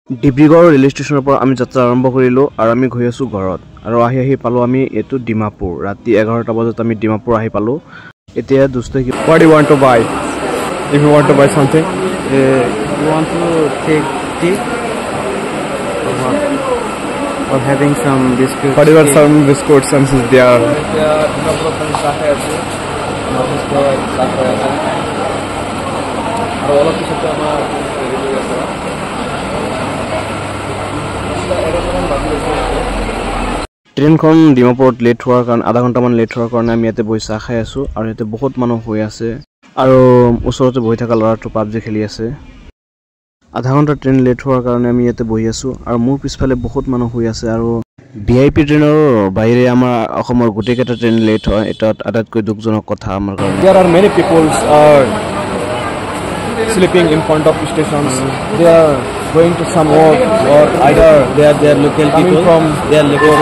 Dibrugarh rail ষ্টেচনৰ পৰা আমি যাত্ৰা আৰম্ভ কৰিলোঁ আৰু আমি গৈ আছোঁ ঘৰত আৰু আহি পালোঁ আমি এইটো ডিমাপুৰ ৰাতি 11টা বজাত আমি ডিমাপুৰ আহি পালোঁ এতিয়া দুষ্টই কি What do you want to buy if you want to buy something you want to take tea or having some biscuits whatever some biscuits and is there ট্ৰেইনখন ডিমাপুৰত লেট হোৱাৰ কাৰণে আধা ঘণ্টামান লেট হোৱাৰ কাৰণে আমি ইয়াতে বহি চাহ খাই আছোঁ আৰু ইয়াতে বহুত মানুহ হৈ আছে আৰু ওচৰতে বহি থকা ল'ৰাটো পাবজি খেলি আছে আধা ঘণ্টা ট্ৰেইন লেট হোৱাৰ কাৰণে আমি ইয়াতে বহি আছোঁ আৰু মোৰ পিছফালে বহুত মানুহ হৈ আছে আৰু ভিআইপি ট্ৰেইনৰ বাহিৰে আমাৰ অসমৰ গোটেইকেইটা ট্ৰেইন লেট হয় এটা আটাইতকৈ দুখজনক কথা আমাৰ কাৰণে There are many people sleeping in front of stations they are going to some work or either they are local people from they are local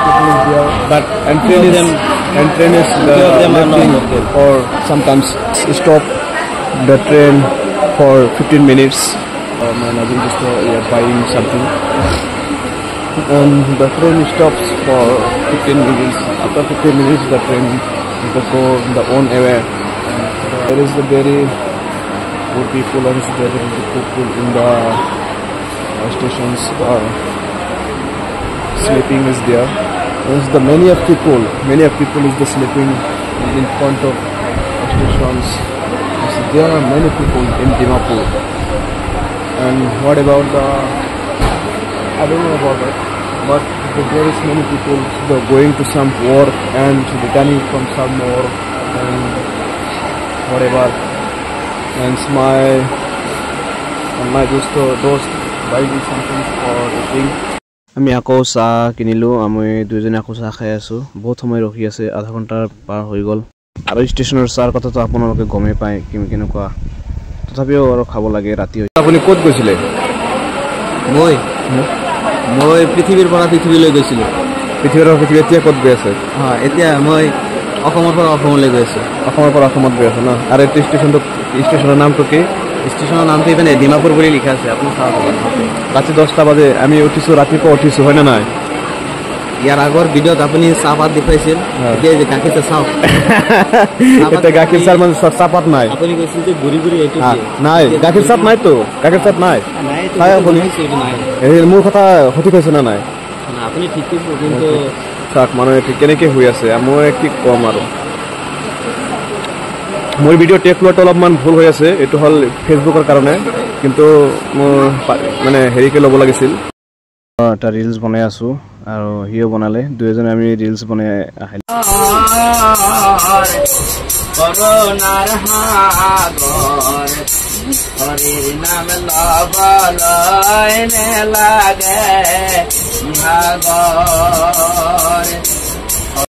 people here but and train is or sometimes stop the train for 15 minutes man I just buying something and the train stops for 15 minutes after 15 minutes the train go the own way there is a very good people and very good people in the stations sleeping is there there's the many of people is the sleeping in front of stations so there are many people in Dimapur and what about the I don't know about it but there is many people going to some work and returning from some work and whatever and my dost buying something for eating আমি আকৌ চাহ কিনিলোঁ আমি দুইজনে আকৌ চাহ খাই আছোঁ বহুত সময় ৰখি আছে আধা ঘণ্টাৰ পাৰ হৈ গ'ল আৰু ষ্টেচনৰ চাৰ কথাটো আপোনালোকে গমেই পায় কেনেকুৱা তথাপিও আৰু খাব লাগে ৰাতি আপুনি ক'ত গৈছিলে মই পৃথিৱীৰ পৰা পৃথিৱীলৈ গৈছিলোঁ পৃথিৱীৰ এতিয়া ক'ত গৈ আছে এতিয়া মই অসমৰ পৰা অসমলৈ গৈ আছোঁ অসমৰ পৰা অসমত গৈ আছে ন আৰু এইটো ষ্টেচনৰ নামটো কি ষ্টেচনৰ নামটো ইপিনে ডিমাপুৰ বুলি লিখা আছে আপুনি চাব ৰাতি 10টা বাজে আমি ৰাতিপুৱা উঠিছোঁ হয় নে নাই ইয়াৰ আগৰ ভিডিঅ'ত আপুনি চাহপাত দেখুৱাইছিল এতিয়া যে গাখীৰ চাহ চাওক এতিয়া গাখীৰ চাহ মানে চাহপাত নাই আপুনি কৈছিল যে গুৰি এইটো নাই গাখীৰ চাহ নাইতো গাখীৰ চাহ নাই মোৰ কথা সঠিক হৈছে নে নাই আপুনি ঠিক কৈছে কিন্তু চাওক মানুহে কেনেকৈ হৈ আছে মই কি ক'ম আৰু মোৰ ভিডিঅ' টেক লোৱাটো অলপমান ভুল হৈ আছে এইটো হ'ল ফেচবুকৰ কাৰণে কিন্তু মোৰ মানে হেৰিকে ল'ব লাগিছিল এটা ৰিলছ বনাই আছোঁ আৰু সিও বনালে দুয়োজনে আমি ৰিলছ বনাই আহিলোঁ কৰোনাৰ হাগৰ হৰিৰ নাম লবলয় লাগে ভাগৰ